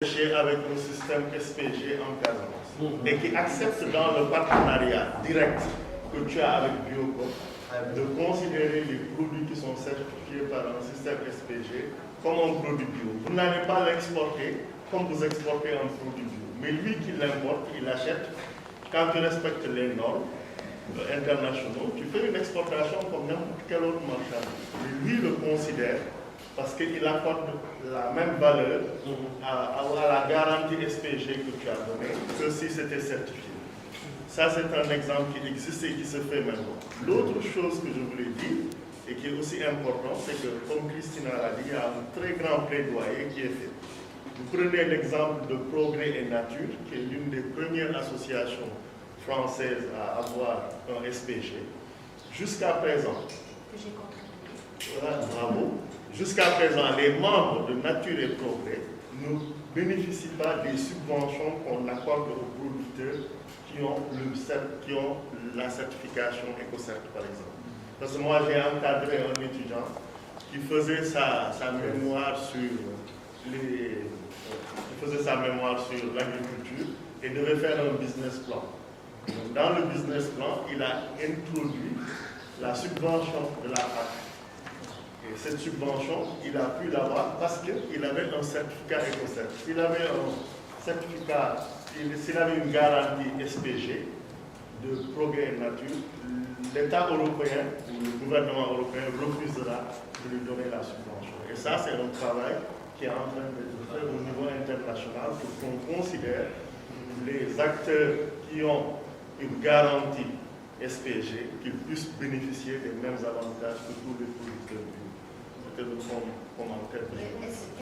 avec un système SPG en Casamance et qui accepte dans le partenariat direct que tu as avec Biocop de considérer les produits qui sont certifiés par un système SPG comme un produit bio. Vous n'allez pas l'exporter comme vous exportez un produit bio, mais lui qui l'importe, il l'achète. Quand tu respectes les normes internationaux, tu fais une exportation comme n'importe quel autre marchandise. Mais lui le considère parce qu'il accorde la même valeur à la garantie SPG que tu as donnée que si c'était certifié. Ça, c'est un exemple qui existe et qui se fait maintenant. L'autre chose que je voulais dire, et qui est aussi important, c'est que, comme Christina l'a dit, il y a un très grand plaidoyer qui est fait. Vous prenez l'exemple de Progrès et Nature, qui est l'une des premières associations françaises à avoir un SPG. Jusqu'à présent, voilà, bravo. Jusqu'à présent, les membres de Nature et Progrès ne bénéficient pas des subventions qu'on accorde aux producteurs qui ont la certification EcoCert, par exemple. Parce que moi, j'ai encadré un étudiant qui faisait sa mémoire sur l'agriculture et devait faire un business plan. Donc, dans le business plan, il a introduit la subvention de la PAC. Et cette subvention, il a pu l'avoir parce qu'il avait un certificat EcoCert. S'il avait un certificat, s'il avait une garantie SPG de Progrès et Nature, l'État européen ou le gouvernement européen refusera de lui donner la subvention. Et ça, c'est un travail qui est en train d'être fait au niveau international pour qu'on considère les acteurs qui ont une garantie SPG qu'ils puissent bénéficier des mêmes avantages que tous les producteurs. C'était le commentaire que je